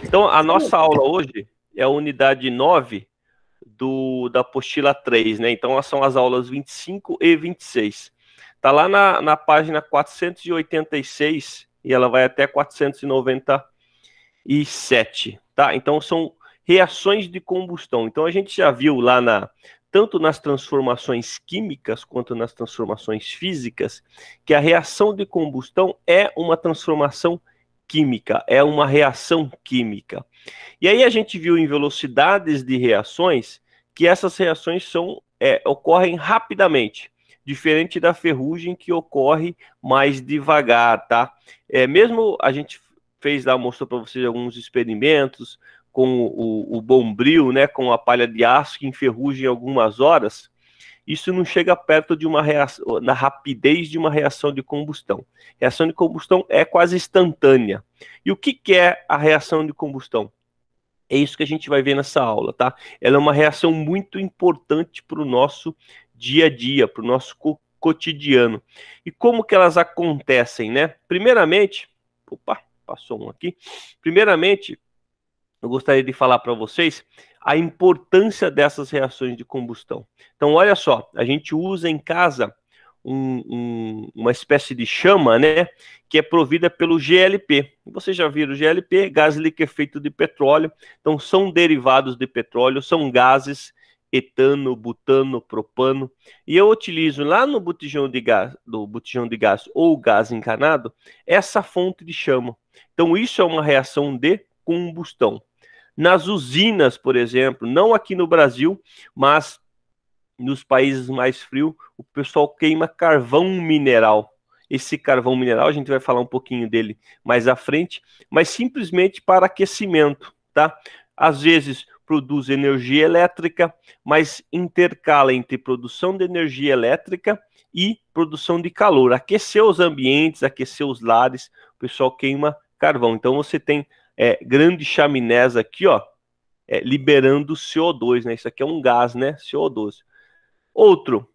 Então, a nossa aula hoje é a unidade 9 da apostila 3, né? Então, são as aulas 25 e 26. Tá lá na página 486 e ela vai até 497, tá? Então, são reações de combustão. Então, a gente já viu lá tanto nas transformações químicas quanto nas transformações físicas, que a reação de combustão é uma transformação química, é uma reação química. E aí a gente viu em velocidades de reações que essas reações ocorrem rapidamente, diferente da ferrugem que ocorre mais devagar, tá? Mesmo a gente fez lá, mostrou para vocês alguns experimentos com o bombril, né, com a palha de aço que enferruja em algumas horas. Isso não chega perto de uma reação, na rapidez de uma reação de combustão. Reação de combustão é quase instantânea. E o que é a reação de combustão? É isso que a gente vai ver nessa aula, tá? Ela é uma reação muito importante para o nosso dia a dia, para o nosso cotidiano. E como que elas acontecem, né? Primeiramente, opa, passou um aqui. Primeiramente, eu gostaria de falar para vocês a importância dessas reações de combustão. Então, olha só, a gente usa em casa uma espécie de chama, né, que é provida pelo GLP. Vocês já viram o GLP, gás liquefeito de petróleo. Então, são derivados de petróleo, são gases, etano, butano, propano. E eu utilizo lá no botijão de gás ou gás encanado, essa fonte de chama. Então, isso é uma reação de combustão. Nas usinas, por exemplo, não aqui no Brasil, mas nos países mais frios, o pessoal queima carvão mineral. Esse carvão mineral, a gente vai falar um pouquinho dele mais à frente, mas simplesmente para aquecimento, tá? Às vezes produz energia elétrica, mas intercala entre produção de energia elétrica e produção de calor. Aquecer os ambientes, aquecer os lares, o pessoal queima carvão. Então você tem grandes chaminés aqui, ó, liberando CO2, né? Isso aqui é um gás, né? CO2. Outro,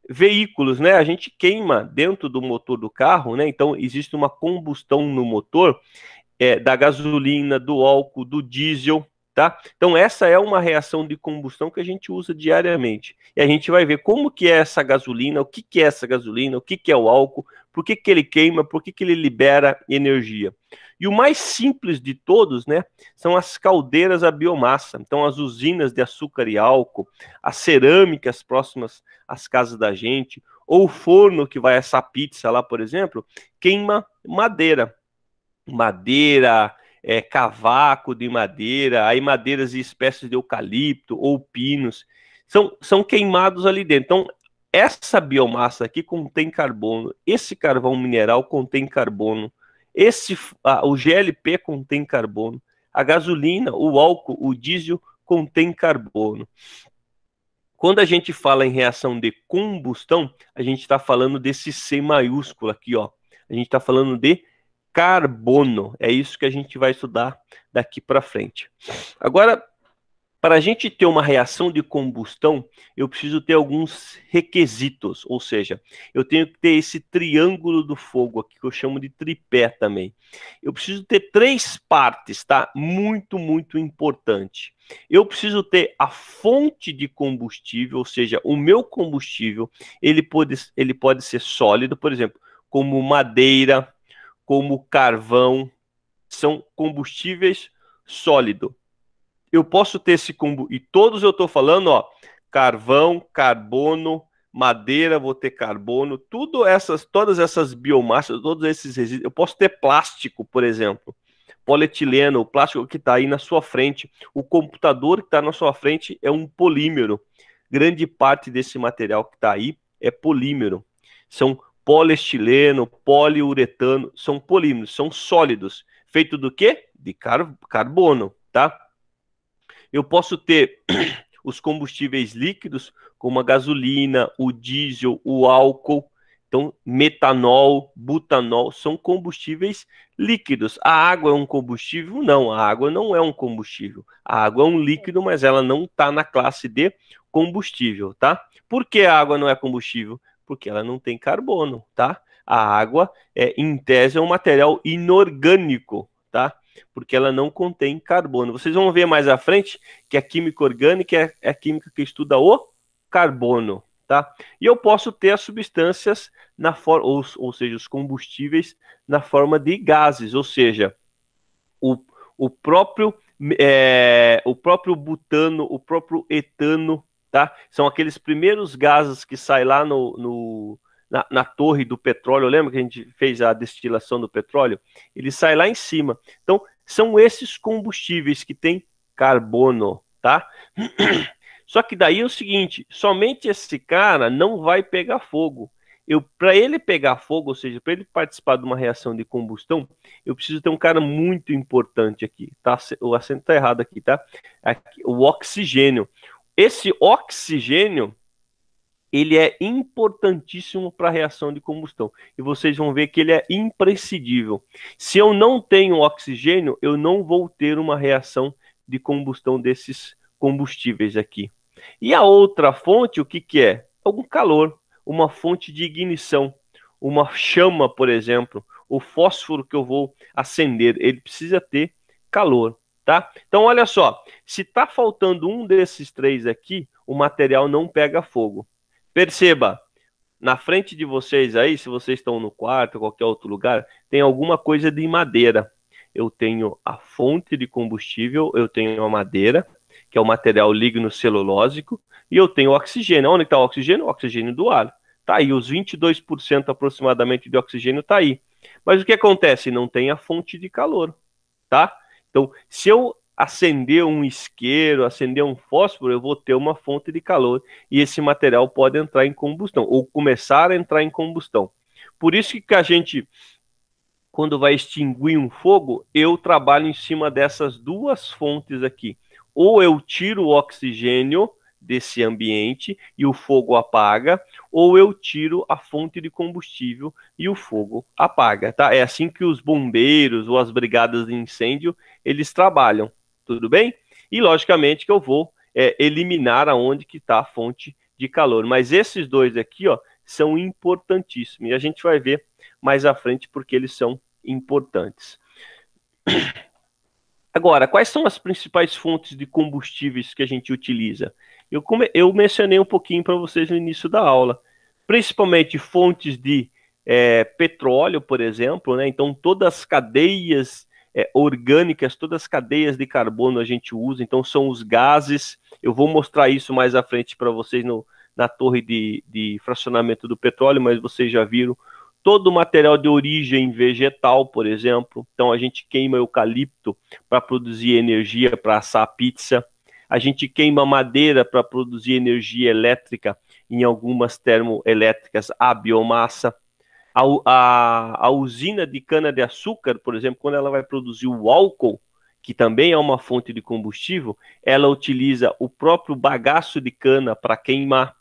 veículos, né? A gente queima dentro do motor do carro, né? Então existe uma combustão no motor da gasolina, do álcool, do diesel, tá? Então essa é uma reação de combustão que a gente usa diariamente. E a gente vai ver como que é essa gasolina, o que que é essa gasolina, o que que é o álcool, por que que ele queima, por que que ele libera energia. E o mais simples de todos, né, são as caldeiras a biomassa. Então as usinas de açúcar e álcool, as cerâmicas próximas às casas da gente, ou o forno que vai assar pizza lá, por exemplo, queima madeira. Cavaco de madeira, aí madeiras e espécies de eucalipto ou pinos, são queimados ali dentro. Então, essa biomassa aqui contém carbono, esse carvão mineral contém carbono, o GLP contém carbono, a gasolina, o álcool, o diesel contém carbono. Quando a gente fala em reação de combustão, a gente está falando desse C maiúsculo aqui, ó. A gente está falando de carbono. É isso que a gente vai estudar daqui para frente. Agora, para a gente ter uma reação de combustão, eu preciso ter alguns requisitos, ou seja, eu tenho que ter esse triângulo do fogo aqui, que eu chamo de tripé também. Eu preciso ter 3 partes, tá? Muito, muito importante. Eu preciso ter a fonte de combustível, ou seja, o meu combustível, ele pode ser sólido, por exemplo, como madeira, como carvão, são combustíveis sólidos. Eu posso ter esse combustível, e todos eu estou falando, ó, carvão, carbono, madeira, vou ter carbono, todas essas biomassas, todos esses resíduos. Eu posso ter plástico, por exemplo, polietileno, o plástico que está aí na sua frente, o computador que está na sua frente é um polímero. Grande parte desse material que está aí é polímero. São poliestileno, poliuretano, são polímeros, são sólidos. Feito do quê? De carbono, tá? Eu posso ter os combustíveis líquidos, como a gasolina, o diesel, o álcool. Então, metanol, butanol, são combustíveis líquidos. A água é um combustível? Não, a água não é um combustível. A água é um líquido, mas ela não está na classe de combustível, tá? Por que a água não é combustível? Porque ela não tem carbono, tá? A água, em tese, é um material inorgânico, tá? porque ela não contém carbono. Vocês vão ver mais à frente que a química orgânica é a química que estuda o carbono, tá? E eu posso ter as substâncias na forma, ou seja, os combustíveis na forma de gases, ou seja, o, o próprio o próprio butano, o próprio etano, tá? São aqueles primeiros gases que saem lá na torre do petróleo. Lembra que a gente fez a destilação do petróleo? Ele sai lá em cima. Então, são esses combustíveis que têm carbono, tá? Só que daí é o seguinte, somente esse cara não vai pegar fogo. Para ele pegar fogo, ou seja, para ele participar de uma reação de combustão, eu preciso ter um cara muito importante aqui, tá? O acento tá errado aqui, tá? Aqui, o oxigênio. Esse oxigênio, ele é importantíssimo para a reação de combustão. E vocês vão ver que ele é imprescindível. Se eu não tenho oxigênio, eu não vou ter uma reação de combustão desses combustíveis aqui. E a outra fonte, o que que é? Algum calor, uma fonte de ignição, uma chama, por exemplo, o fósforo que eu vou acender, ele precisa ter calor, tá? Então, olha só, se está faltando um desses três aqui, o material não pega fogo. Perceba, na frente de vocês aí, se vocês estão no quarto ou qualquer outro lugar, tem alguma coisa de madeira. Eu tenho a fonte de combustível, eu tenho a madeira, que é o material lignocelulósico, e eu tenho o oxigênio. Onde está o oxigênio? O oxigênio do ar. Está aí, os 22% aproximadamente de oxigênio está aí. Mas o que acontece? Não tem a fonte de calor, tá? Então, se eu acender um isqueiro, acender um fósforo, eu vou ter uma fonte de calor e esse material pode entrar em combustão, ou começar a entrar em combustão. Por isso que a gente, quando vai extinguir um fogo, eu trabalho em cima dessas duas fontes aqui. Ou eu tiro o oxigênio desse ambiente e o fogo apaga, ou eu tiro a fonte de combustível e o fogo apaga, tá? É assim que os bombeiros ou as brigadas de incêndio, eles trabalham, tudo bem? E logicamente que eu vou eliminar aonde que está a fonte de calor. Mas esses dois aqui, ó, são importantíssimos. E a gente vai ver mais à frente porque eles são importantes. Agora, quais são as principais fontes de combustíveis que a gente utiliza? Eu mencionei um pouquinho para vocês no início da aula. Principalmente fontes de petróleo, por exemplo, né? Então, todas as cadeias orgânicas, todas as cadeias de carbono a gente usa. Então, são os gases. Eu vou mostrar isso mais à frente para vocês na torre de fracionamento do petróleo, mas vocês já viram. Todo o material de origem vegetal, por exemplo. Então, a gente queima eucalipto para produzir energia para assar pizza. A gente queima madeira para produzir energia elétrica em algumas termoelétricas a biomassa. A usina de cana-de-açúcar, por exemplo, quando ela vai produzir o álcool, que também é uma fonte de combustível, ela utiliza o próprio bagaço de cana para queimar.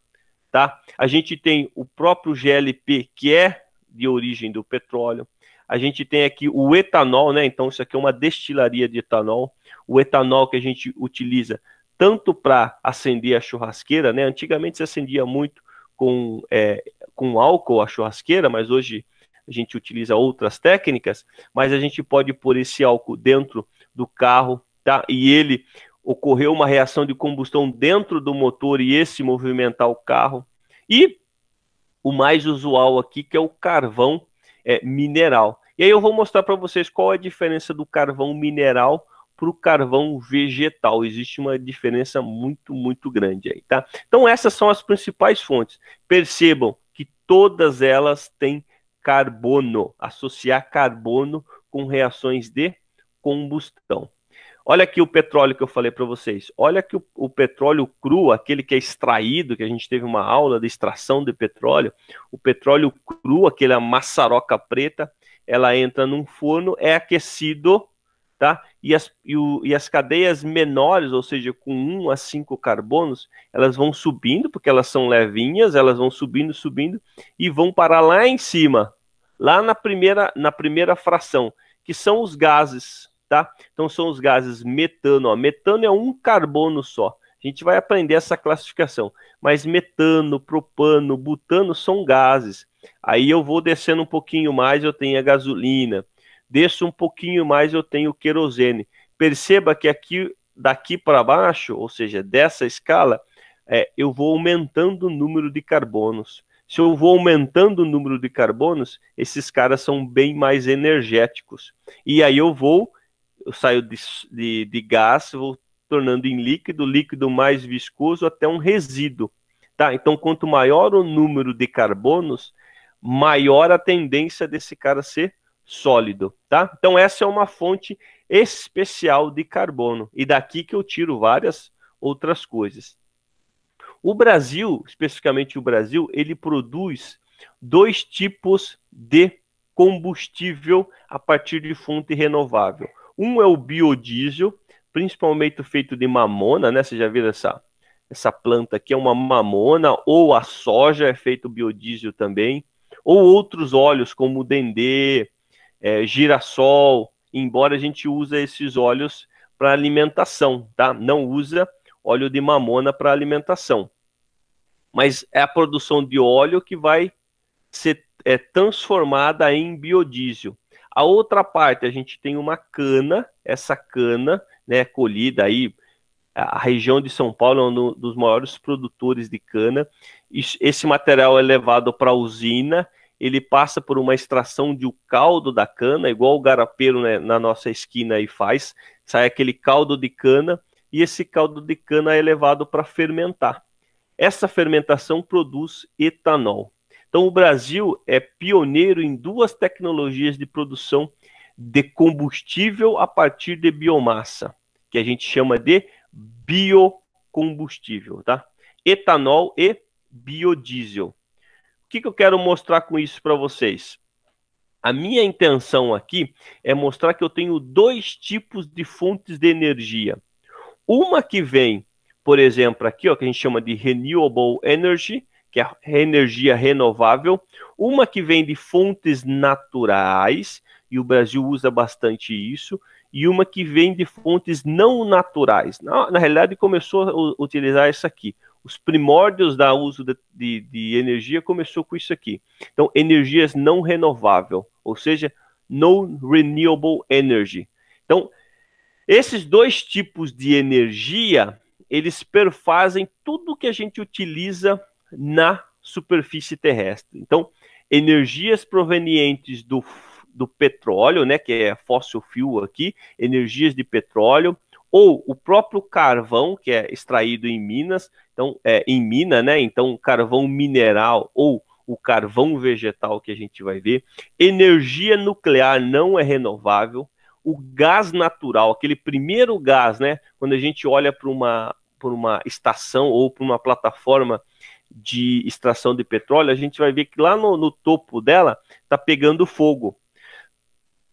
Tá? A gente tem o próprio GLP, que é de origem do petróleo. A gente tem aqui o etanol, né? Então, isso aqui é uma destilaria de etanol. O etanol que a gente utiliza tanto para acender a churrasqueira, né? Antigamente se acendia muito com álcool a churrasqueira, mas hoje a gente utiliza outras técnicas, mas a gente pode pôr esse álcool dentro do carro, tá? E ele ocorreu uma reação de combustão dentro do motor e esse movimentar o carro. E o mais usual aqui, que é o carvão mineral. E aí eu vou mostrar para vocês qual é a diferença do carvão mineral para o carvão vegetal. Existe uma diferença muito, muito grande aí, tá? Então essas são as principais fontes. Percebam que todas elas têm carbono, associar carbono com reações de combustão. Olha aqui o petróleo que eu falei para vocês. Olha que o petróleo cru, aquele que é extraído, que a gente teve uma aula de extração de petróleo. O petróleo cru, aquela maçaroca preta, ela entra num forno, é aquecido, tá? E as cadeias menores, ou seja, com 1 a 5 carbonos, elas vão subindo, porque elas são levinhas, elas vão subindo, subindo, e vão parar lá em cima, lá na primeira fração, que são os gases. Tá? Então são os gases metano. Ó. Metano é um carbono só. A gente vai aprender essa classificação. Mas metano, propano, butano são gases. Aí eu vou descendo um pouquinho mais, eu tenho a gasolina. desço um pouquinho mais, eu tenho querosene. Perceba que aqui, daqui para baixo, ou seja, dessa escala, eu vou aumentando o número de carbonos. Se eu vou aumentando o número de carbonos, esses caras são bem mais energéticos. E aí eu saio de gás, vou tornando em líquido, líquido mais viscoso até um resíduo. Tá? Então, quanto maior o número de carbonos, maior a tendência desse cara ser sólido. Tá? Então, essa é uma fonte especial de carbono. E daqui que eu tiro várias outras coisas. O Brasil, especificamente o Brasil, ele produz 2 tipos de combustível a partir de fonte renovável. Um é o biodiesel, principalmente feito de mamona, né? Você já viu essa planta aqui, é uma mamona, ou a soja é feito biodiesel também, ou outros óleos como o dendê, girassol, embora a gente use esses óleos para alimentação, tá? Não usa óleo de mamona para alimentação. Mas é a produção de óleo que vai ser transformada em biodiesel. A outra parte, a gente tem uma cana, essa cana, né, colhida aí, a região de São Paulo é um dos maiores produtores de cana. Esse material é levado para a usina, ele passa por uma extração de caldo da cana, igual o garapeiro, né, na nossa esquina aí faz, sai aquele caldo de cana, e esse caldo de cana é levado para fermentar. Essa fermentação produz etanol. Então, o Brasil é pioneiro em 2 tecnologias de produção de combustível a partir de biomassa, que a gente chama de biocombustível, tá? Etanol e biodiesel. O que eu quero mostrar com isso para vocês? A minha intenção aqui é mostrar que eu tenho 2 tipos de fontes de energia. Uma que vem, por exemplo, aqui, ó, que a gente chama de renewable energy, que é energia renovável. Uma que vem de fontes naturais, e o Brasil usa bastante isso, e uma que vem de fontes não naturais. Na realidade, começou a utilizar essa aqui. Os primórdios da uso de energia começou com isso aqui. Então, energias não renováveis, ou seja, no renewable energy. Então, esses 2 tipos de energia, eles perfazem tudo que a gente utiliza na superfície terrestre. Então, energias provenientes do petróleo, né, que é fossil fuel aqui, energias de petróleo, ou o próprio carvão, que é extraído em Minas, então, em mina, né, então carvão mineral ou o carvão vegetal que a gente vai ver. Energia nuclear não é renovável. O gás natural, aquele primeiro gás, né? Quando a gente olha para uma estação ou para uma plataforma de extração de petróleo, a gente vai ver que lá no topo dela está pegando fogo.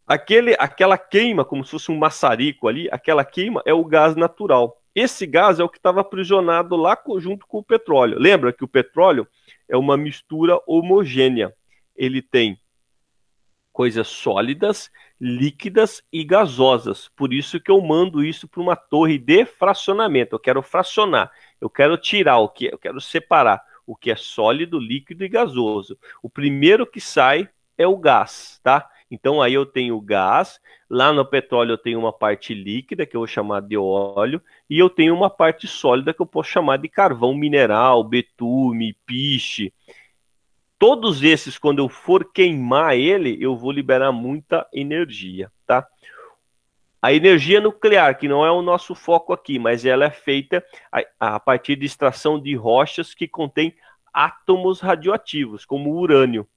Aquela queima, como se fosse um maçarico ali, aquela queima é o gás natural. Esse gás é o que estava aprisionado lá junto com o petróleo. Lembra que o petróleo é uma mistura homogênea. Ele tem coisas sólidas, líquidas e gasosas. Por isso que eu mando isso para uma torre de fracionamento. Eu quero fracionar, eu quero tirar o que, eu quero separar o que é sólido, líquido e gasoso. O primeiro que sai é o gás, tá? Então aí eu tenho gás, lá no petróleo eu tenho uma parte líquida que eu vou chamar de óleo e eu tenho uma parte sólida que eu posso chamar de carvão mineral, betume, piche. Todos esses, quando eu for queimar ele, eu vou liberar muita energia, tá? A energia nuclear, que não é o nosso foco aqui, mas ela é feita a partir de extração de rochas que contêm átomos radioativos, como o urânio.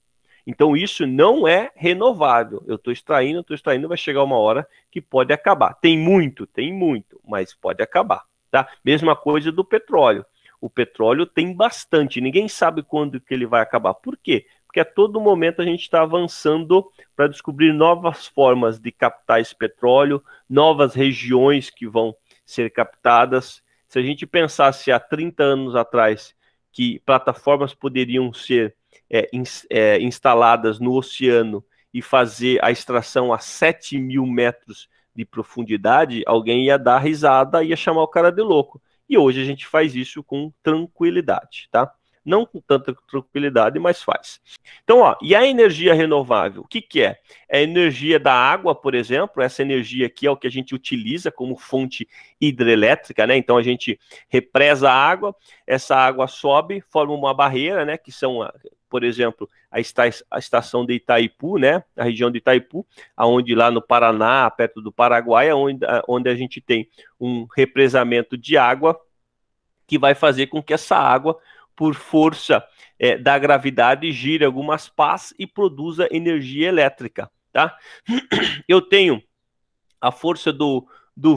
Então isso não é renovável. Eu estou extraindo, vai chegar uma hora que pode acabar. Tem muito, mas pode acabar, tá? Mesma coisa do petróleo. O petróleo tem bastante, ninguém sabe quando que ele vai acabar. Por quê? Porque a todo momento a gente está avançando para descobrir novas formas de captar esse petróleo, novas regiões que vão ser captadas. Se a gente pensasse há 30 anos atrás que plataformas poderiam ser instaladas no oceano e fazer a extração a 7.000 metros de profundidade, alguém ia dar risada e ia chamar o cara de louco. E hoje a gente faz isso com tranquilidade, tá? Não com tanta tranquilidade, mas faz. Então, ó, e a energia renovável, o que que é? É a energia da água, por exemplo, essa energia aqui é o que a gente utiliza como fonte hidrelétrica, né? Então a gente represa a água, essa água sobe, forma uma barreira, né? Que são, por exemplo, a estação de Itaipu, né? A região de Itaipu, aonde lá no Paraná, perto do Paraguai, onde a gente tem um represamento de água que vai fazer com que essa água, por força da gravidade, gire algumas pás e produza energia elétrica, tá? Eu tenho a força do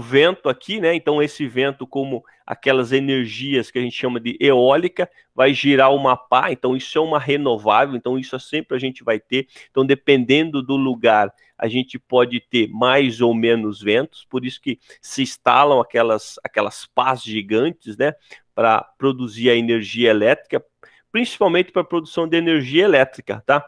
vento aqui, né? Então, esse vento, como aquelas energias que a gente chama de eólica, vai girar uma pá, então isso é uma renovável, então isso sempre a gente vai ter. Então, dependendo do lugar, a gente pode ter mais ou menos ventos, por isso que se instalam aquelas pás gigantes, né? Para produzir a energia elétrica, principalmente para a produção de energia elétrica, tá?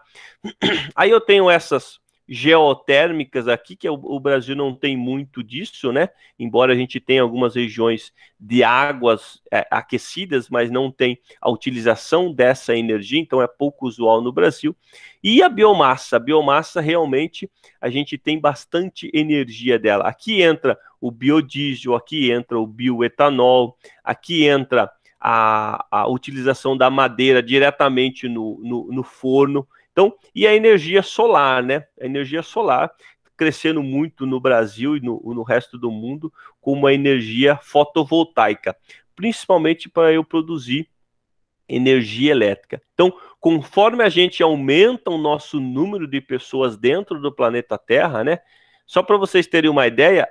Aí eu tenho essas geotérmicas aqui, que o Brasil não tem muito disso, né? Embora a gente tenha algumas regiões de águas aquecidas, mas não tem a utilização dessa energia, então é pouco usual no Brasil. E a biomassa realmente a gente tem bastante energia dela. Aqui entra o biodiesel, aqui entra o bioetanol, aqui entra a utilização da madeira diretamente no forno. Então, e a energia solar, né? A energia solar crescendo muito no Brasil e no resto do mundo com uma energia fotovoltaica, principalmente para eu produzir energia elétrica. Então, conforme a gente aumenta o nosso número de pessoas dentro do planeta Terra, né? Só para vocês terem uma ideia,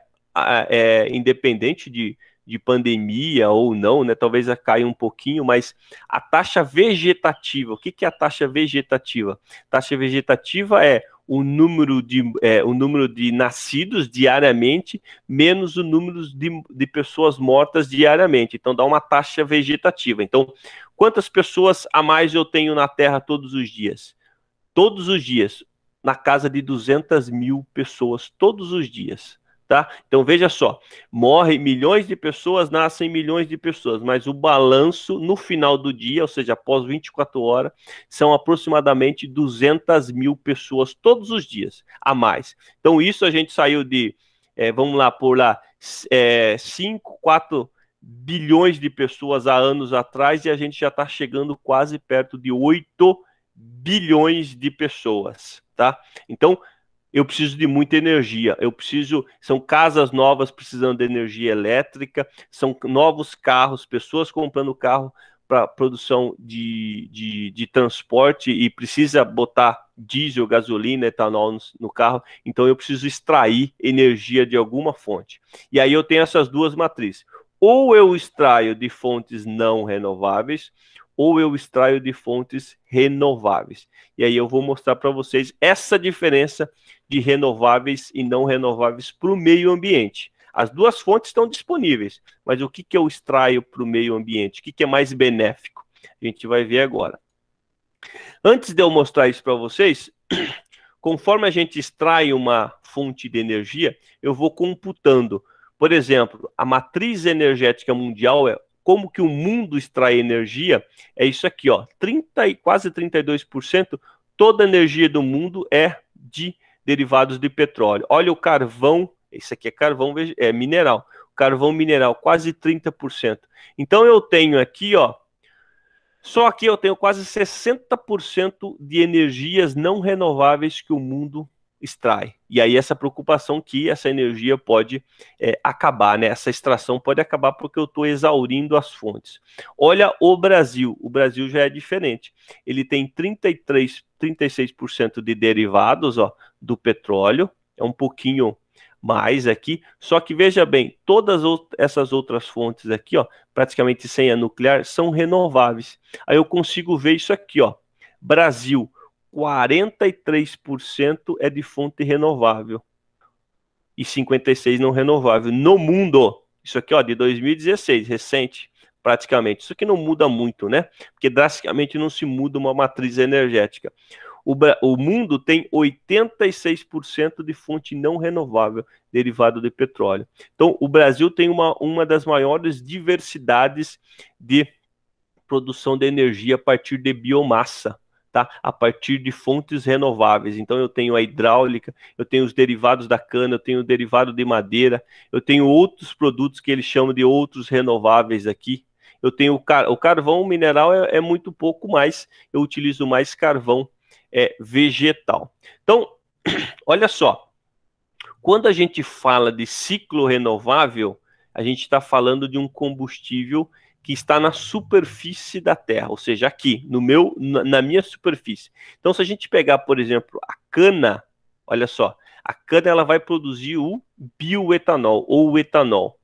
independente de pandemia ou não, né? Talvez caia um pouquinho, mas a taxa vegetativa, o que que é a taxa vegetativa? Taxa vegetativa é o número de nascidos diariamente menos o número de pessoas mortas diariamente. Então dá uma taxa vegetativa. Então, quantas pessoas a mais eu tenho na Terra todos os dias? Todos os dias, na casa de 200 mil pessoas, todos os dias. Tá? Então veja só, morrem milhões de pessoas, nascem milhões de pessoas, mas o balanço no final do dia, ou seja, após 24 horas, são aproximadamente 200 mil pessoas todos os dias a mais. Então isso a gente saiu de, vamos lá, por lá, 5, 4 bilhões de pessoas há anos atrás e a gente já está chegando quase perto de 8 bilhões de pessoas, tá? Então, eu preciso de muita energia, são casas novas precisando de energia elétrica, são novos carros, pessoas comprando carro para produção de transporte e precisa botar diesel, gasolina, etanol no carro, então eu preciso extrair energia de alguma fonte. E aí eu tenho essas duas matrizes. Ou eu extraio de fontes não renováveis, ou eu extraio de fontes renováveis. E aí eu vou mostrar para vocês essa diferença de renováveis e não renováveis para o meio ambiente. As duas fontes estão disponíveis, mas o que eu extraio para o meio ambiente? O que é mais benéfico? A gente vai ver agora. Antes de eu mostrar isso para vocês, conforme a gente extrai uma fonte de energia, eu vou computando. Por exemplo, a matriz energética mundial é como que o mundo extrai energia, é isso aqui, ó, quase 32%, toda a energia do mundo é de derivados de petróleo. Olha o carvão, esse aqui é carvão mineral, carvão mineral, quase 30%. Então eu tenho aqui, ó, só aqui eu tenho quase 60% de energias não renováveis que o mundo extrai. E aí essa preocupação que essa energia pode acabar, né? Essa extração pode acabar porque eu estou exaurindo as fontes. Olha o Brasil já é diferente. Ele tem 36% de derivados, ó, do petróleo, é um pouquinho mais aqui, só que veja bem, todas essas outras fontes aqui, ó, praticamente sem a nuclear, são renováveis. Aí eu consigo ver isso aqui, ó, Brasil, 43% é de fonte renovável e 56% não renovável. No mundo, isso aqui, ó, de 2016, recente, praticamente. Isso aqui não muda muito, né? Porque drasticamente não se muda uma matriz energética. O mundo tem 86% de fonte não renovável derivado de petróleo. Então, o Brasil tem uma das maiores diversidades de produção de energia a partir de biomassa, tá? A partir de fontes renováveis. Então eu tenho a hidráulica, eu tenho os derivados da cana, eu tenho o derivado de madeira, eu tenho outros produtos que eles chamam de outros renováveis aqui. Eu tenho o carvão mineral é muito pouco mais, eu utilizo mais carvão vegetal. Então, olha só, quando a gente fala de ciclo renovável, a gente está falando de um combustível que está na superfície da Terra, ou seja, aqui, na minha superfície. Então, se a gente pegar, por exemplo, a cana, olha só, a cana ela vai produzir o bioetanol ou o etanol.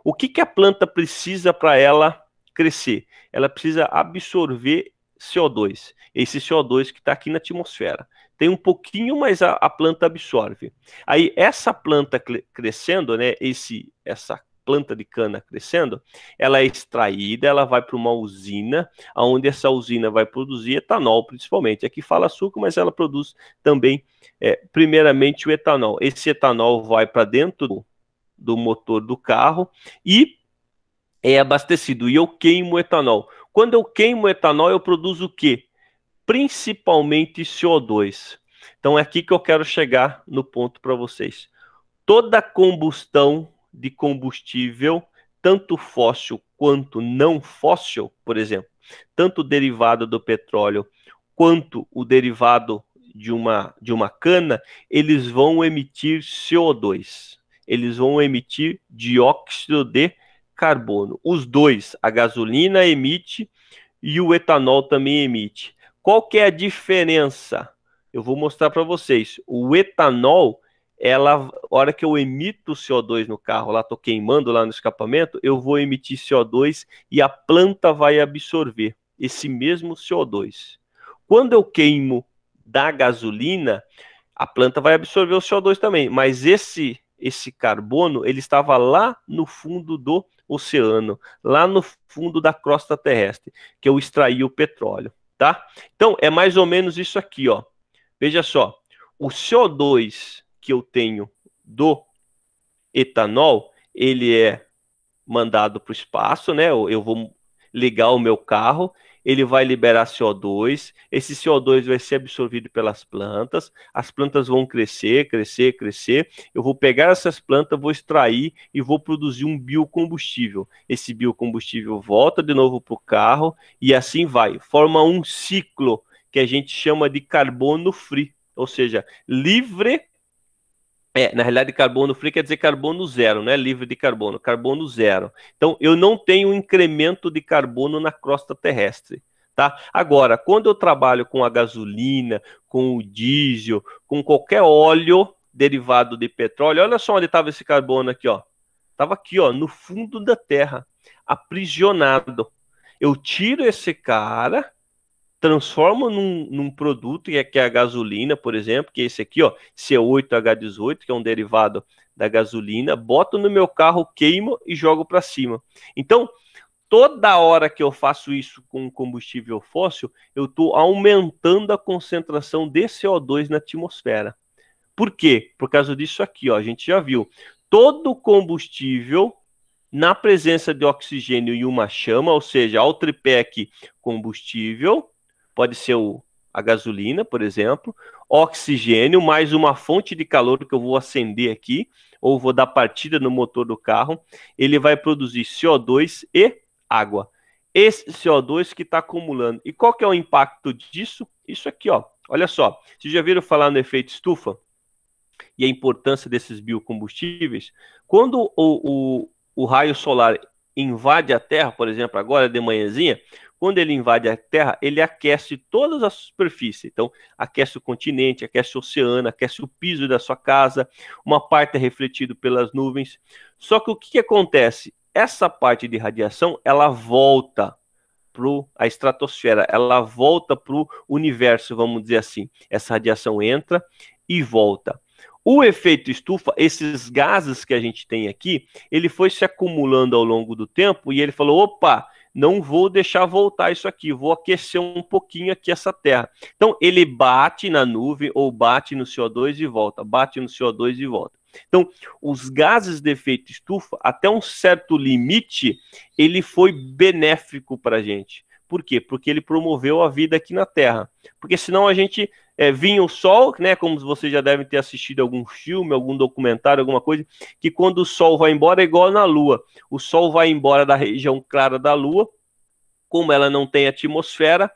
O que a planta precisa para ela crescer? Ela precisa absorver CO2, esse CO2 que está aqui na atmosfera. Tem um pouquinho, mas a planta absorve. Aí, essa planta crescendo, né, essa planta de cana crescendo, ela é extraída, ela vai para uma usina, onde essa usina vai produzir etanol, principalmente. Aqui fala açúcar, mas ela produz também, primeiramente, o etanol. Esse etanol vai para dentro do motor do carro e é abastecido. E eu queimo o etanol. Quando eu queimo o etanol, eu produzo o quê? Principalmente CO2. Então é aqui que eu quero chegar no ponto para vocês. Toda combustão de combustível, tanto fóssil quanto não fóssil, por exemplo, tanto o derivado do petróleo quanto o derivado de uma cana, eles vão emitir CO2. Eles vão emitir dióxido de carbono. Os dois, a gasolina emite e o etanol também emite. Qual que é a diferença? Eu vou mostrar para vocês. O etanol, a hora que eu emito CO2 no carro, lá estou queimando lá no escapamento, eu vou emitir CO2 e a planta vai absorver esse mesmo CO2. Quando eu queimo da gasolina, a planta vai absorver o CO2 também, mas esse carbono, ele estava lá no fundo do oceano, lá no fundo da crosta terrestre, que eu extraí o petróleo, tá? Então, é mais ou menos isso aqui, ó. Veja só, o CO2 que eu tenho do etanol, ele é mandado para o espaço, né? Eu vou ligar o meu carro, ele vai liberar CO2, esse CO2 vai ser absorvido pelas plantas, as plantas vão crescer, crescer, crescer, eu vou pegar essas plantas, vou extrair e vou produzir um biocombustível. Esse biocombustível volta de novo para o carro e assim vai, forma um ciclo que a gente chama de carbono free, ou seja, livre. Na realidade, carbono free quer dizer carbono zero, né? Livre de carbono, carbono zero. Então, eu não tenho incremento de carbono na crosta terrestre, tá? Agora, quando eu trabalho com a gasolina, com o diesel, com qualquer óleo derivado de petróleo, olha só onde estava esse carbono aqui, ó. Estava aqui, ó, no fundo da terra, aprisionado. Eu tiro esse cara, transformo num produto que é a gasolina, por exemplo, que é esse aqui, ó, C8H18, que é um derivado da gasolina, boto no meu carro, queimo e jogo para cima. Então, toda hora que eu faço isso com combustível fóssil, eu estou aumentando a concentração de CO2 na atmosfera. Por quê? Por causa disso aqui, ó, a gente já viu. Todo combustível, na presença de oxigênio e uma chama, ou seja, ao tripé aqui, combustível, pode ser a gasolina, por exemplo, oxigênio, mais uma fonte de calor que eu vou acender aqui, ou vou dar partida no motor do carro, ele vai produzir CO2 e água. Esse CO2 que está acumulando. E qual que é o impacto disso? Isso aqui, ó. Olha só. Vocês já viram falar no efeito estufa? E a importância desses biocombustíveis? Quando o raio solar invade a Terra, por exemplo, agora de manhãzinha, quando ele invade a Terra, ele aquece todas as superfícies. Então, aquece o continente, aquece o oceano, aquece o piso da sua casa, uma parte é refletido pelas nuvens. Só que o que acontece? Essa parte de radiação, ela volta para a estratosfera, ela volta para o universo, vamos dizer assim. Essa radiação entra e volta. O efeito estufa, esses gases que a gente tem aqui, ele foi se acumulando ao longo do tempo e ele falou, opa, não vou deixar voltar isso aqui, vou aquecer um pouquinho aqui essa Terra. Então, ele bate na nuvem ou bate no CO2 e volta, bate no CO2 e volta. Então, os gases de efeito estufa, até um certo limite, ele foi benéfico para a gente. Por quê? Porque ele promoveu a vida aqui na Terra. Porque senão a gente vinha o Sol, né, como vocês já devem ter assistido algum filme, algum documentário, alguma coisa, que quando o Sol vai embora é igual na Lua. O Sol vai embora da região clara da Lua, como ela não tem atmosfera,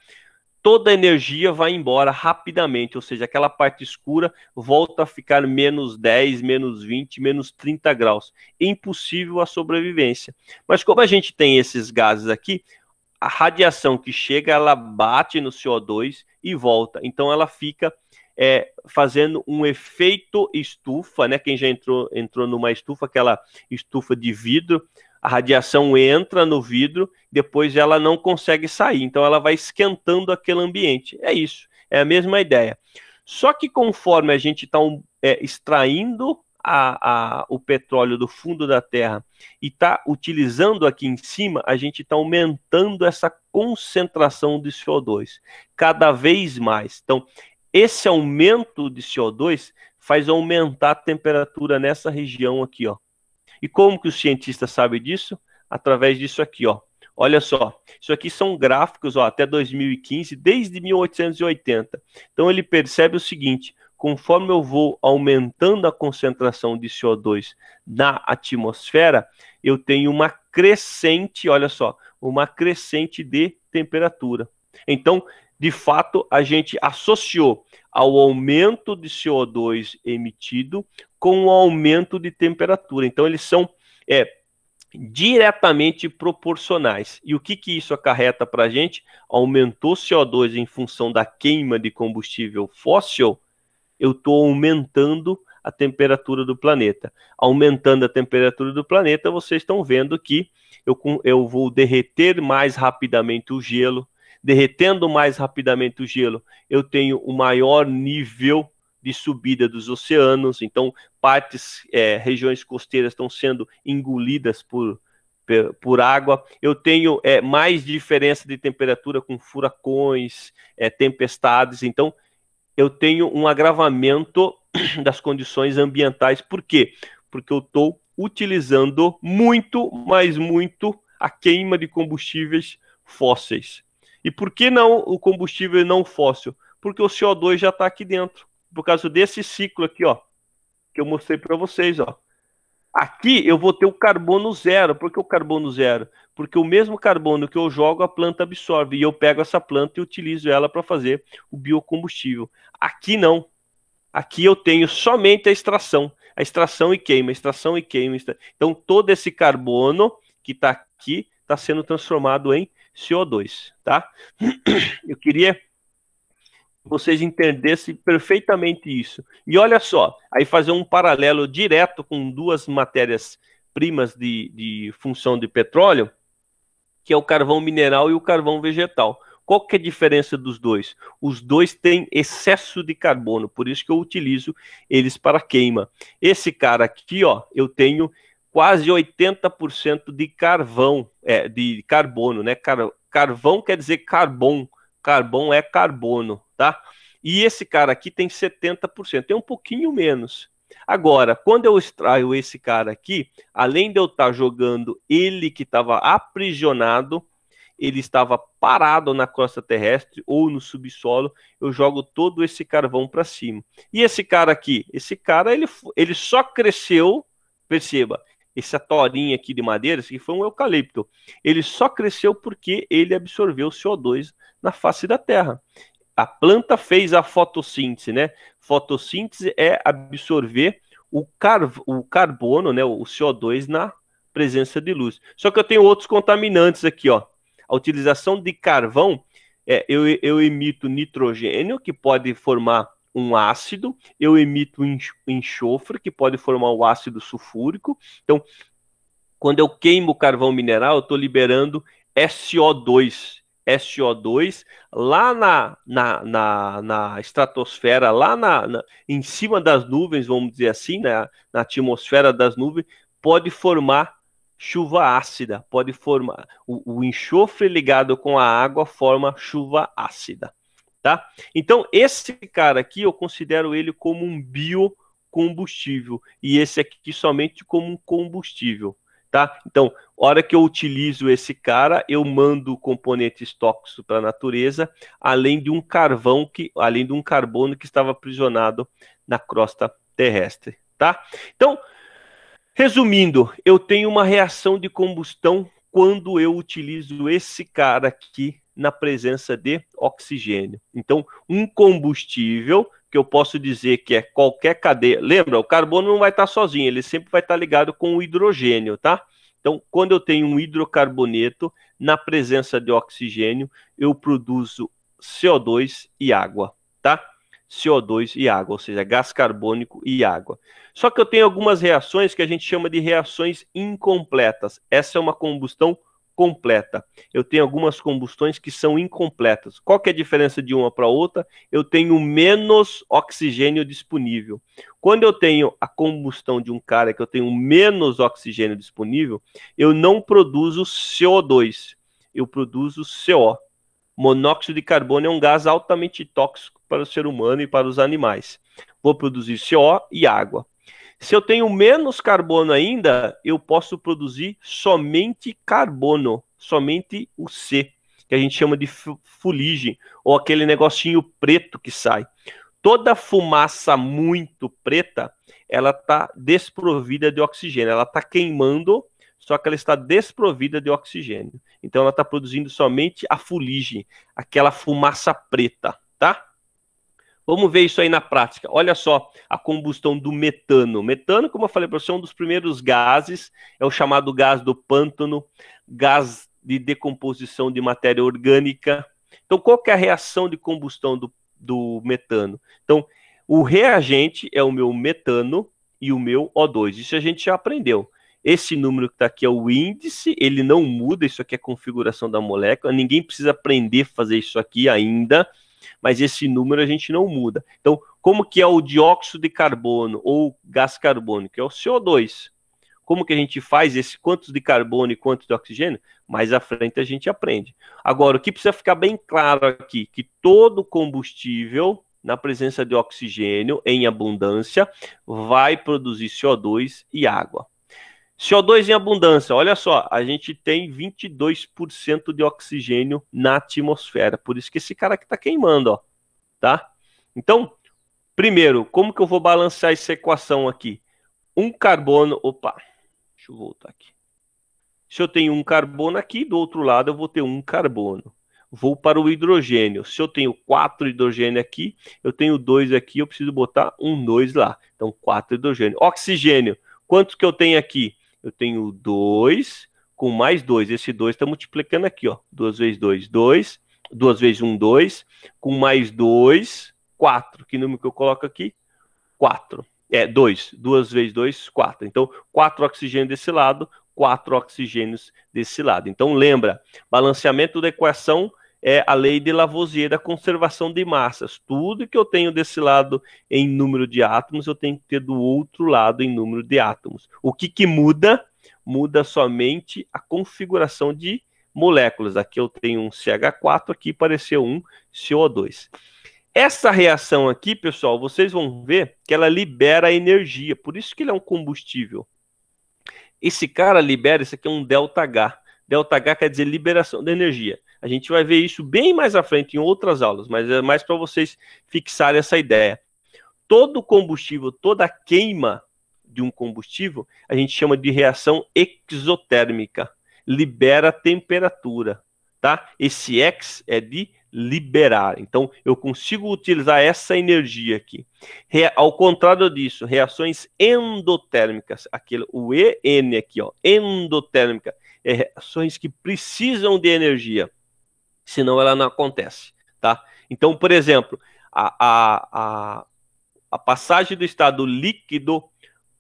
toda a energia vai embora rapidamente, ou seja, aquela parte escura volta a ficar menos 10, menos 20, menos 30 graus. Impossível a sobrevivência. Mas como a gente tem esses gases aqui, a radiação que chega, ela bate no CO2 e volta. Então ela fica fazendo um efeito estufa, né? Quem já entrou numa estufa, aquela estufa de vidro, a radiação entra no vidro, depois ela não consegue sair, então ela vai esquentando aquele ambiente. É isso, é a mesma ideia. Só que conforme a gente está extraindo o petróleo do fundo da terra e está utilizando aqui em cima, a gente está aumentando essa concentração de CO2 cada vez mais. Então, esse aumento de CO2 faz aumentar a temperatura nessa região aqui, ó. E como que o cientista sabe disso? Através disso aqui, ó. Olha só, isso aqui são gráficos, ó, até 2015, desde 1880. Então ele percebe o seguinte: conforme eu vou aumentando a concentração de CO2 na atmosfera, eu tenho uma crescente, olha só, uma crescente de temperatura. Então, de fato, a gente associou ao aumento de CO2 emitido com o aumento de temperatura. Então, eles são diretamente proporcionais. E o que isso acarreta para a gente? Aumentou CO2 em função da queima de combustível fóssil, eu estou aumentando a temperatura do planeta. Aumentando a temperatura do planeta, vocês estão vendo que eu vou derreter mais rapidamente o gelo. Derretendo mais rapidamente o gelo, eu tenho o maior nível de subida dos oceanos, então regiões costeiras estão sendo engolidas por água. Eu tenho mais diferença de temperatura com furacões, tempestades, então eu tenho um agravamento das condições ambientais. Por quê? Porque eu estou utilizando muito, mas muito, a queima de combustíveis fósseis. E por que não o combustível não fóssil? Porque o CO2 já está aqui dentro. Por causa desse ciclo aqui, ó, que eu mostrei para vocês, ó. Aqui eu vou ter o carbono zero. Por que o carbono zero? Porque o mesmo carbono que eu jogo, a planta absorve. E eu pego essa planta e utilizo ela para fazer o biocombustível. Aqui não. Aqui eu tenho somente a extração. A extração e queima, extração e queima. Então todo esse carbono que está aqui está sendo transformado em CO2, tá? Eu queria que vocês entendessem perfeitamente isso. E olha só, aí fazer um paralelo direto com duas matérias-primas de função de petróleo, que é o carvão mineral e o carvão vegetal. Qual que é a diferença dos dois? Os dois têm excesso de carbono, por isso que eu utilizo eles para queima. Esse cara aqui, ó, eu tenho quase 80% de carvão, de carbono, né? Carvão quer dizer carbono, carbono é carbono, tá? E esse cara aqui tem 70%, tem um pouquinho menos. Agora, quando eu extraio esse cara aqui, além de eu estar jogando ele que estava aprisionado, ele estava parado na crosta terrestre ou no subsolo, eu jogo todo esse carvão para cima. E esse cara aqui, ele só cresceu, perceba, essa torinha aqui de madeira, esse aqui foi um eucalipto, ele só cresceu porque ele absorveu CO2 na face da terra. A planta fez a fotossíntese, né? Fotossíntese é absorver o carbono, né? O CO2 na presença de luz. Só que eu tenho outros contaminantes aqui, ó. A utilização de carvão, eu emito nitrogênio, que pode formar um ácido, eu emito enxofre, que pode formar o ácido sulfúrico. Então, quando eu queimo o carvão mineral, eu estou liberando SO2. SO2 lá na estratosfera, lá em cima das nuvens, vamos dizer assim, né, na atmosfera das nuvens, pode formar chuva ácida, pode formar o enxofre ligado com a água forma chuva ácida, tá? Então esse cara aqui eu considero ele como um biocombustível e esse aqui somente como um combustível, tá? tá? Então, hora que eu utilizo esse cara, eu mando componentes tóxicos para a natureza, além de um carbono que estava aprisionado na crosta terrestre, tá? Então, resumindo, eu tenho uma reação de combustão quando eu utilizo esse cara aqui na presença de oxigênio. Então, um combustível que eu posso dizer que é qualquer cadeia. Lembra, o carbono não vai estar sozinho, ele sempre vai estar ligado com o hidrogênio, tá? Então, quando eu tenho um hidrocarboneto na presença de oxigênio, eu produzo CO2 e água, tá? CO2 e água, ou seja, gás carbônico e água. Só que eu tenho algumas reações que a gente chama de reações incompletas. Essa é uma combustão completa. Eu tenho algumas combustões que são incompletas. Qual que é a diferença de uma para outra? Eu tenho menos oxigênio disponível. Quando eu tenho a combustão de um cara que eu tenho menos oxigênio disponível, eu não produzo CO2, eu produzo CO. Monóxido de carbono é um gás altamente tóxico para o ser humano e para os animais. Vou produzir CO e água. Se eu tenho menos carbono ainda, eu posso produzir somente carbono, somente o C, que a gente chama de fuligem, ou aquele negocinho preto que sai. Toda fumaça muito preta, ela está desprovida de oxigênio, ela está queimando, só que ela está desprovida de oxigênio. Então ela está produzindo somente a fuligem, aquela fumaça preta, tá? Vamos ver isso aí na prática. Olha só a combustão do metano. Metano, como eu falei para você, é um dos primeiros gases, é o chamado gás do pântano, gás de decomposição de matéria orgânica. Então, qual que é a reação de combustão do metano? Então, o reagente é o meu metano e o meu O2. Isso a gente já aprendeu. Esse número que está aqui é o índice, ele não muda, isso aqui é a configuração da molécula, ninguém precisa aprender a fazer isso aqui ainda, mas esse número a gente não muda. Então, como que é o dióxido de carbono ou gás carbônico? É o CO2. Como que a gente faz esse quantos de carbono e quantos de oxigênio? Mais à frente a gente aprende. Agora, o que precisa ficar bem claro aqui, que todo combustível na presença de oxigênio em abundância vai produzir CO2 e água. CO2 em abundância, olha só, a gente tem 22% de oxigênio na atmosfera, por isso que esse cara aqui está queimando, ó, tá? Então, primeiro, como que eu vou balancear essa equação aqui? Um carbono, opa, deixa eu voltar aqui. Se eu tenho um carbono aqui, do outro lado eu vou ter um carbono. Vou para o hidrogênio. Se eu tenho 4 hidrogênio aqui, eu tenho 2 aqui, eu preciso botar um 2 lá. Então, 4 hidrogênio. Oxigênio, quantos que eu tenho aqui? Eu tenho 2 com mais 2. Esse 2 está multiplicando aqui, ó. 2 vezes 2, 2. 2 vezes 1, 2. Com mais 2, 4. Que número que eu coloco aqui? 4. 2. 2 vezes 2, 4. Então, 4 oxigênios desse lado, 4 oxigênios desse lado. Então, lembra, balanceamento da equação é a lei de Lavoisier da conservação de massas. Tudo que eu tenho desse lado em número de átomos, eu tenho que ter do outro lado em número de átomos. O que muda? Muda somente a configuração de moléculas. Aqui eu tenho um CH4, aqui apareceu um CO2. Essa reação aqui, pessoal, vocês vão ver que ela libera energia, por isso que ele é um combustível. Esse cara libera, isso aqui é um ΔH. ΔH quer dizer liberação de energia. A gente vai ver isso bem mais à frente em outras aulas, mas é mais para vocês fixarem essa ideia. Todo combustível, toda queima de um combustível, a gente chama de reação exotérmica. Libera temperatura, tá? Esse X é de liberar. Então, eu consigo utilizar essa energia aqui. Ao contrário disso, reações endotérmicas, o EN aqui, ó, endotérmica, reações que precisam de energia, senão ela não acontece, tá? Então, por exemplo, a passagem do estado líquido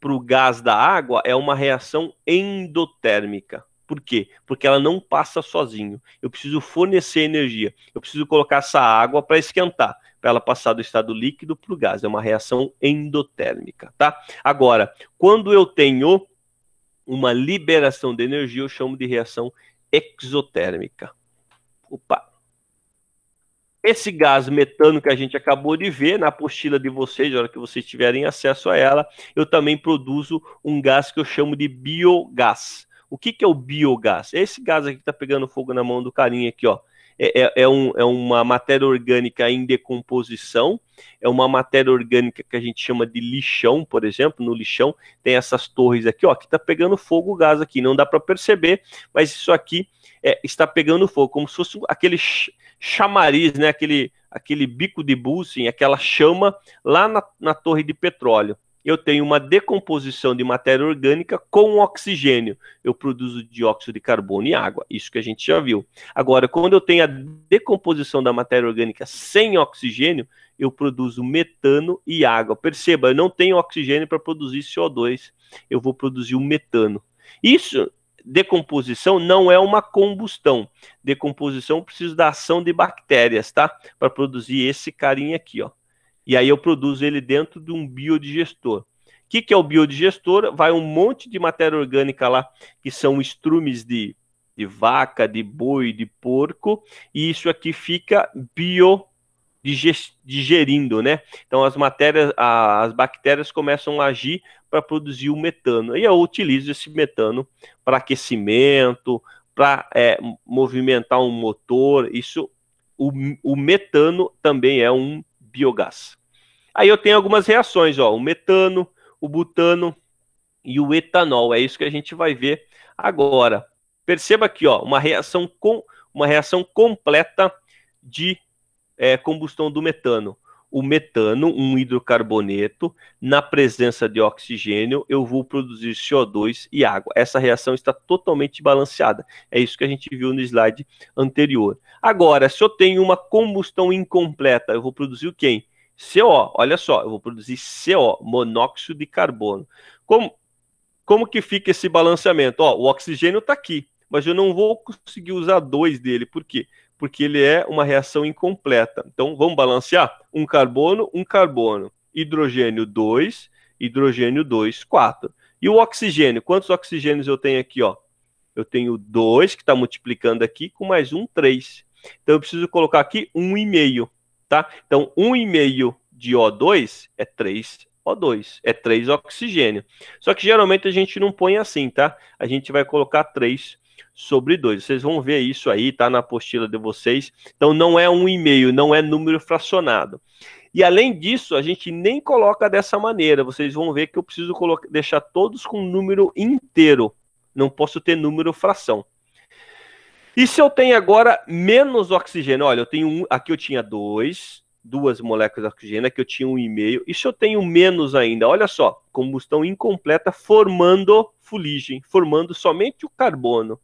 para o gás da água é uma reação endotérmica. Por quê? Porque ela não passa sozinho. Eu preciso fornecer energia. Eu preciso colocar essa água para esquentar, para ela passar do estado líquido para o gás. É uma reação endotérmica, tá? Agora, quando eu tenho uma liberação de energia, eu chamo de reação exotérmica. Opa! Esse gás metano que a gente acabou de ver na apostila de vocês, na hora que vocês tiverem acesso a ela, eu também produzo um gás que eu chamo de biogás. O que é o biogás? Esse gás aqui que está pegando fogo na mão do carinha aqui, ó. É uma matéria orgânica em decomposição, é uma matéria orgânica que a gente chama de lixão, por exemplo. No lixão tem essas torres aqui, ó, que está pegando fogo o gás aqui. Não dá para perceber, mas isso aqui está pegando fogo, como se fosse aquele chamariz, né? Aquele bico de Bunsen, aquela chama lá na torre de petróleo. Eu tenho uma decomposição de matéria orgânica com oxigênio. Eu produzo dióxido de carbono e água. Isso que a gente já viu. Agora, quando eu tenho a decomposição da matéria orgânica sem oxigênio, eu produzo metano e água. Perceba, eu não tenho oxigênio para produzir CO2. Eu vou produzir o metano. Isso, decomposição, não é uma combustão. Decomposição precisa da ação de bactérias, tá? Para produzir esse carinha aqui, ó. E aí eu produzo ele dentro de um biodigestor. O que é o biodigestor? Vai um monte de matéria orgânica lá, que são estrumes de vaca, de boi, de porco, e isso aqui fica biodigerindo, né? Então as bactérias começam a agir para produzir o metano. E eu utilizo esse metano para aquecimento, para movimentar um motor. O metano também é um biogás. Aí eu tenho algumas reações, ó, o metano, o butano e o etanol. É isso que a gente vai ver agora. Perceba aqui, ó, uma reação completa de combustão do metano. O metano, um hidrocarboneto, na presença de oxigênio, eu vou produzir CO2 e água. Essa reação está totalmente balanceada. É isso que a gente viu no slide anterior. Agora, se eu tenho uma combustão incompleta, eu vou produzir o quê? CO, olha só, eu vou produzir CO, monóxido de carbono. Como que fica esse balanceamento? Ó, o oxigênio está aqui, mas eu não vou conseguir usar 2 dele. Por quê? Porque ele é uma reação incompleta. Então, vamos balancear? Um carbono, hidrogênio 2, 4. E o oxigênio? Quantos oxigênios eu tenho aqui, ó? Eu tenho 2, que está multiplicando aqui, com mais 3. Então, eu preciso colocar aqui 1,5. Tá? Então, 1,5 de O2 é 3 O2, é 3 oxigênio. Só que geralmente a gente não põe assim, tá? A gente vai colocar 3 sobre 2. Vocês vão ver isso aí, tá na apostila de vocês. Então, não é 1,5, não é número fracionado. E além disso, a gente nem coloca dessa maneira. Vocês vão ver que eu preciso deixar todos com número inteiro. Não posso ter número fração. E se eu tenho agora menos oxigênio? Olha, eu tenho aqui eu tinha 2 moléculas de oxigênio, aqui eu tinha 1,5. E se eu tenho menos ainda? Olha só, combustão incompleta formando fuligem, formando somente o carbono.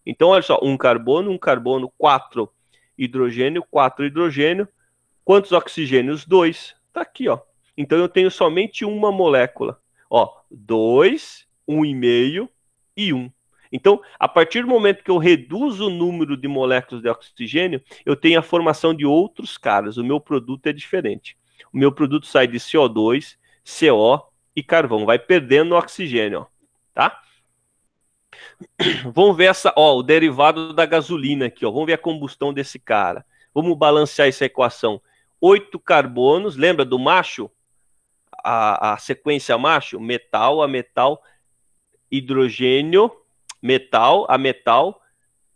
Então, olha só, um carbono, 4 hidrogênio, 4 hidrogênio. Quantos oxigênios? 2. Tá aqui, ó. Então, eu tenho somente uma molécula. Ó, 2, 1,5 e 1. Então, a partir do momento que eu reduzo o número de moléculas de oxigênio, eu tenho a formação de outros caras. O meu produto é diferente. O meu produto sai de CO2, CO e carvão. Vai perdendo oxigênio, ó, tá? Vamos ver o derivado da gasolina aqui, ó. Vamos ver a combustão desse cara. Vamos balancear essa equação. 8 carbonos, lembra do macho? A sequência macho, metal a metal, hidrogênio, metal a metal,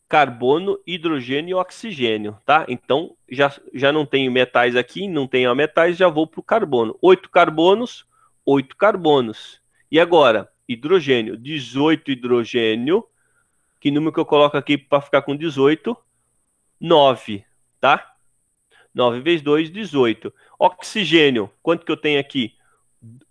carbono, hidrogênio e oxigênio, tá? Então, já não tenho metais aqui, não tenho ametais, já vou para o carbono. 8 carbonos, 8 carbonos. E agora, hidrogênio, 18 hidrogênio. Que número que eu coloco aqui para ficar com 18? 9, tá? 9 vezes 2, 18. Oxigênio, quanto que eu tenho aqui?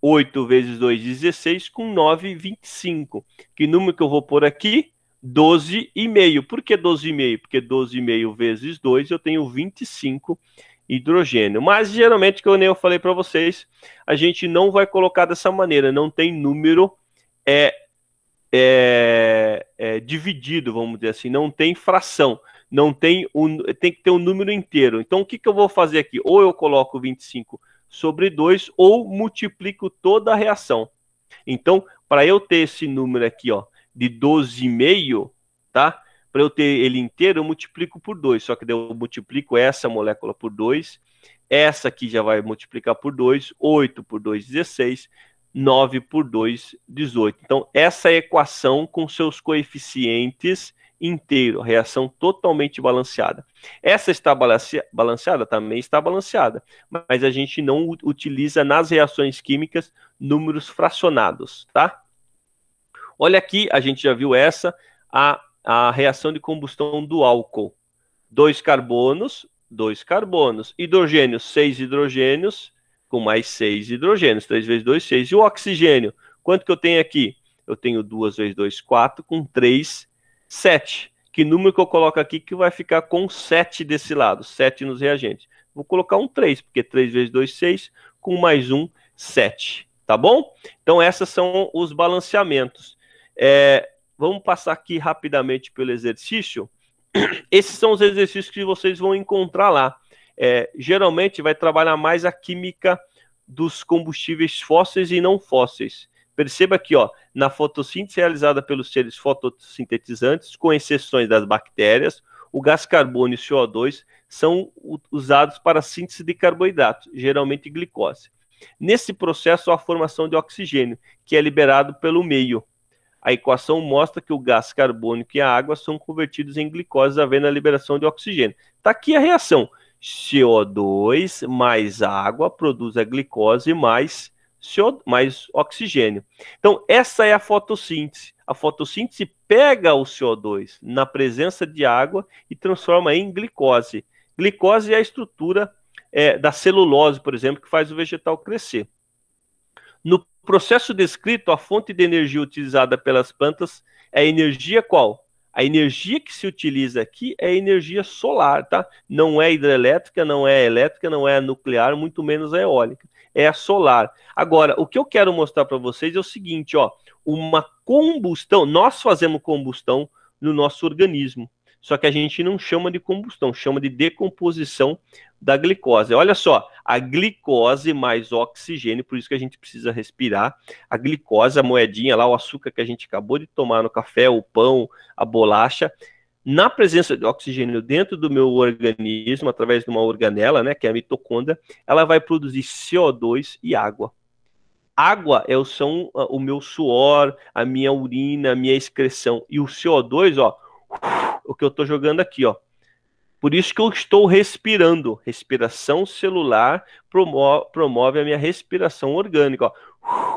8 vezes 2, 16, com 9, 25. Que número que eu vou pôr aqui? 12,5. Por que 12,5? Porque 12,5 vezes 2 eu tenho 25 hidrogênio. Mas geralmente, como eu falei para vocês, a gente não vai colocar dessa maneira. Não tem número dividido, vamos dizer assim. Não tem fração. Não tem tem que ter um número inteiro. Então, o que eu vou fazer aqui? Ou eu coloco 25 sobre 2 ou multiplico toda a reação. Então, para eu ter esse número aqui, ó, de 12,5, tá? Para eu ter ele inteiro, eu multiplico por 2. Só que eu multiplico essa molécula por 2. Essa aqui já vai multiplicar por 2. 8 por 2, 16. 9 por 2, 18. Então, essa é a equação com seus coeficientes inteiros, reação totalmente balanceada. Essa está balanceada? Também está balanceada, mas a gente não utiliza nas reações químicas números fracionados, tá? Olha aqui, a gente já viu essa, a reação de combustão do álcool. 2 carbonos, hidrogênio, 6 hidrogênios, com mais 6 hidrogênios, 3 vezes 2, 6. E o oxigênio, quanto que eu tenho aqui? Eu tenho 2 vezes 2, 4, com 3, 7. Que número que eu coloco aqui que vai ficar com 7 desse lado, 7 nos reagentes? Vou colocar um 3, porque 3 vezes 2, 6, com mais 1, 7. Tá bom? Então, esses são os balanceamentos. Vamos passar aqui rapidamente pelo exercício. Esses são os exercícios que vocês vão encontrar lá. Geralmente vai trabalhar mais a química dos combustíveis fósseis e não fósseis. Perceba aqui, ó, na fotossíntese realizada pelos seres fotossintetizantes, com exceções das bactérias, o gás carbônio e CO2 são usados para a síntese de carboidratos, geralmente glicose. Nesse processo, há a formação de oxigênio, que é liberado pelo meio. A equação mostra que o gás carbônico e a água são convertidos em glicose, havendo a liberação de oxigênio. Está aqui a reação. CO2 mais água produz a glicose mais oxigênio. Então, essa é a fotossíntese. A fotossíntese pega o CO2 na presença de água e transforma em glicose. Glicose é a estrutura da celulose, por exemplo, que faz o vegetal crescer. No processo descrito, a fonte de energia utilizada pelas plantas é a energia qual? A energia que se utiliza aqui é a energia solar, tá? Não é hidrelétrica, não é elétrica, não é nuclear, muito menos a eólica. É a solar. Agora, o que eu quero mostrar para vocês é o seguinte, ó. Uma combustão, nós fazemos combustão no nosso organismo. Só que a gente não chama de combustão, chama de decomposição da glicose. Olha só, a glicose mais oxigênio, por isso que a gente precisa respirar. A glicose, a moedinha lá, o açúcar que a gente acabou de tomar no café, o pão, a bolacha, na presença de oxigênio dentro do meu organismo, através de uma organela, né, que é a mitocôndria, ela vai produzir CO2 e água. Água são o meu suor, a minha urina, a minha excreção. E o CO2, ó, o que eu estou jogando aqui, ó. Por isso que eu estou respirando. Respiração celular promove a minha respiração orgânica, ó.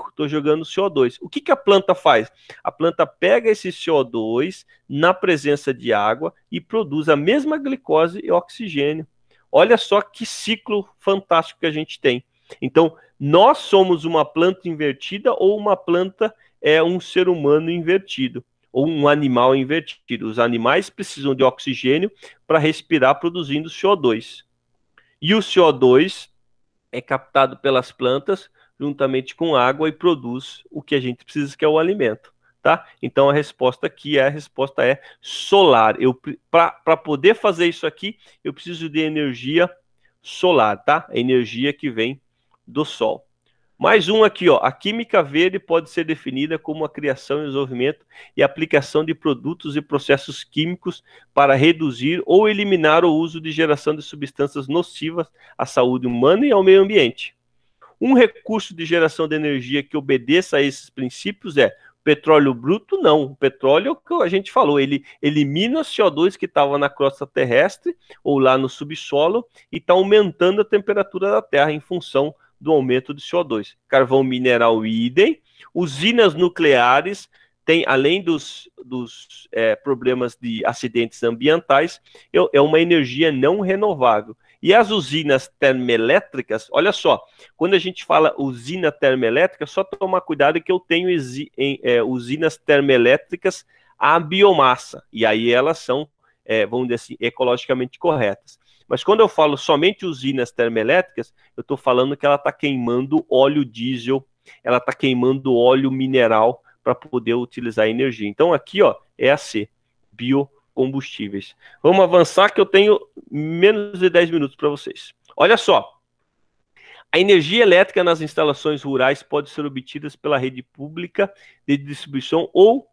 Estou jogando CO2. O que a planta faz? A planta pega esse CO2 na presença de água e produz a mesma glicose e oxigênio. Olha só que ciclo fantástico que a gente tem. Então, nós somos uma planta invertida ou uma planta é um ser humano invertido, ou um animal invertido. Os animais precisam de oxigênio para respirar, produzindo CO2. E o CO2 é captado pelas plantas juntamente com água e produz o que a gente precisa, que é o alimento, tá? Então a resposta aqui é solar. Para poder fazer isso aqui, eu preciso de energia solar, tá? A energia que vem do sol. Mais um aqui, ó. A química verde pode ser definida como a criação, desenvolvimento e aplicação de produtos e processos químicos para reduzir ou eliminar o uso de geração de substâncias nocivas à saúde humana e ao meio ambiente. Um recurso de geração de energia que obedeça a esses princípios é petróleo bruto, não. O petróleo é o que a gente falou, ele elimina o CO2 que estava na crosta terrestre ou lá no subsolo e está aumentando a temperatura da Terra em função do aumento de CO2. Carvão mineral idem. Usinas nucleares tem, além dos problemas de acidentes ambientais, é uma energia não renovável. E as usinas termoelétricas, olha só, quando a gente fala usina termoelétrica, só tomar cuidado que eu tenho usinas termoelétricas a biomassa, e aí elas são, vamos dizer assim, ecologicamente corretas. Mas quando eu falo somente usinas termoelétricas, eu estou falando que ela está queimando óleo diesel, ela está queimando óleo mineral para poder utilizar energia. Então aqui, ó, é a C, biocombustíveis. Vamos avançar que eu tenho menos de 10 minutos para vocês. Olha só, a energia elétrica nas instalações rurais pode ser obtida pela rede pública de distribuição ou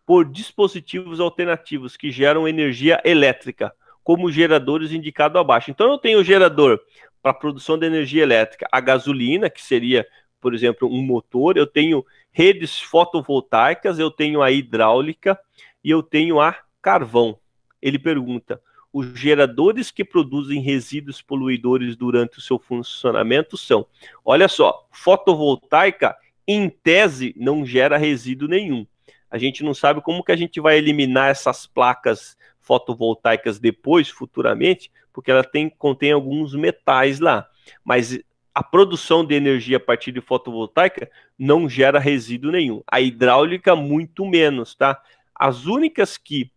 por dispositivos alternativos que geram energia elétrica, como geradores indicados abaixo. Então eu tenho o gerador para produção de energia elétrica, a gasolina, que seria por exemplo, um motor, eu tenho redes fotovoltaicas, eu tenho a hidráulica e eu tenho a carvão. Ele pergunta: os geradores que produzem resíduos poluidores durante o seu funcionamento são... Olha só, fotovoltaica, em tese, não gera resíduo nenhum. A gente não sabe como que a gente vai eliminar essas placas fotovoltaicas depois, futuramente, porque ela contém alguns metais lá. Mas a produção de energia a partir de fotovoltaica não gera resíduo nenhum. A hidráulica, muito menos, tá? As únicas que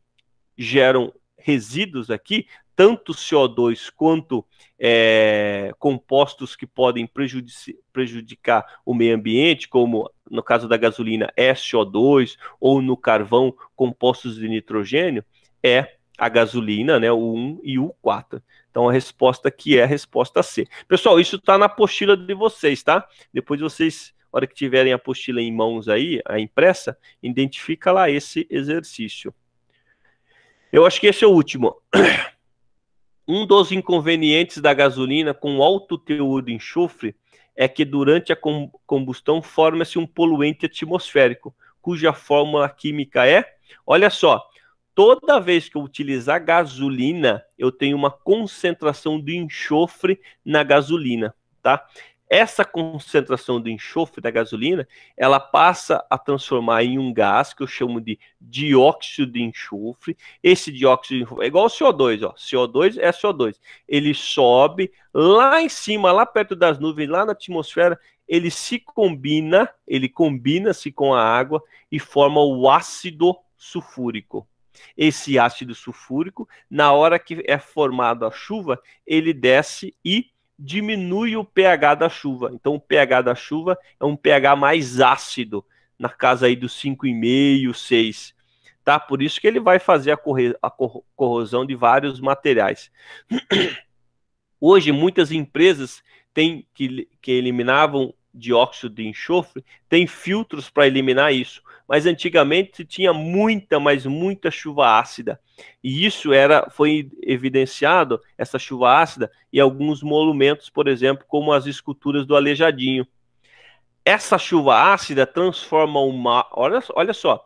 geram resíduos aqui, tanto CO2 quanto compostos que podem prejudicar o meio ambiente, como no caso da gasolina é CO2, ou no carvão, compostos de nitrogênio, é a gasolina, né, o 1 e o 4. Então a resposta aqui é a resposta C. Pessoal, isso está na apostila de vocês, tá? Depois vocês, na hora que tiverem a apostila em mãos aí, a impressa, identifica lá esse exercício. Eu acho que esse é o último. Um dos inconvenientes da gasolina com alto teor de enxofre é que durante a combustão forma-se um poluente atmosférico, cuja fórmula química é... Olha só, toda vez que eu utilizar gasolina, eu tenho uma concentração de enxofre na gasolina, tá? Essa concentração de enxofre da gasolina, ela passa a transformar em um gás que eu chamo de dióxido de enxofre. Esse dióxido de enxofre é igual ao CO2, ó. CO2 é CO2. Ele sobe lá em cima, lá perto das nuvens, lá na atmosfera, ele combina-se com a água e forma o ácido sulfúrico. Esse ácido sulfúrico, na hora que é formado a chuva, ele desce e diminui o pH da chuva. Então o pH da chuva é um pH mais ácido, na casa aí dos 5,5, 6. Tá? Por isso que ele vai fazer a corrosão de vários materiais. Hoje muitas empresas que eliminavam dióxido de enxofre, tem filtros para eliminar isso. Mas antigamente tinha muita, mas muita chuva ácida. E isso foi evidenciado, essa chuva ácida, em alguns monumentos, por exemplo, como as esculturas do Aleijadinho. Essa chuva ácida transforma o mar... Olha só,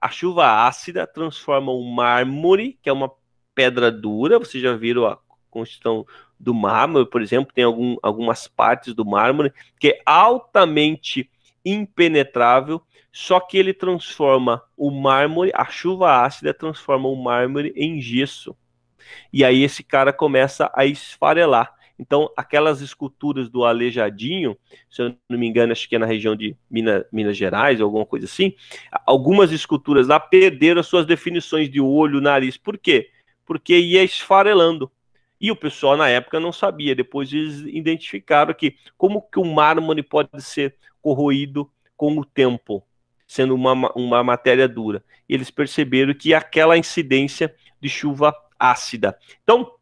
a chuva ácida transforma o mármore, que é uma pedra dura, vocês já viram a construção do mármore, por exemplo, tem algumas partes do mármore que é altamente impenetrável, só que ele transforma o mármore, a chuva ácida transforma o mármore em gesso. E aí esse cara começa a esfarelar. Então, aquelas esculturas do Aleijadinho, se eu não me engano, acho que é na região de Minas Gerais, alguma coisa assim, algumas esculturas lá perderam as suas definições de olho, nariz. Por quê? Porque ia esfarelando. E o pessoal na época não sabia. Depois eles identificaram que como que o mármore pode ser corroído com o tempo, sendo uma matéria dura. E eles perceberam que aquela incidência de chuva ácida. Então,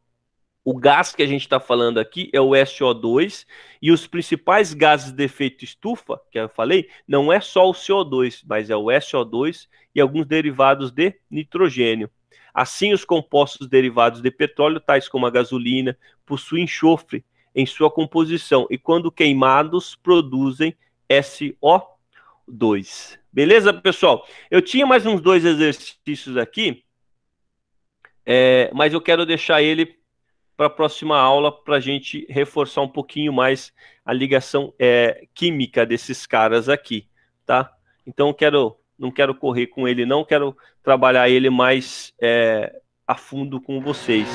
o gás que a gente está falando aqui é o SO2, e os principais gases de efeito estufa, que eu falei, não é só o CO2, mas é o SO2 e alguns derivados de nitrogênio. Assim, os compostos derivados de petróleo, tais como a gasolina, possuem enxofre em sua composição e, quando queimados, produzem SO2. Beleza, pessoal? Eu tinha mais uns 2 exercícios aqui, mas eu quero deixar ele para a próxima aula, para a gente reforçar um pouquinho mais a ligação química desses caras aqui, tá? Então, não quero correr com ele, não, quero trabalhar ele mais a fundo com vocês.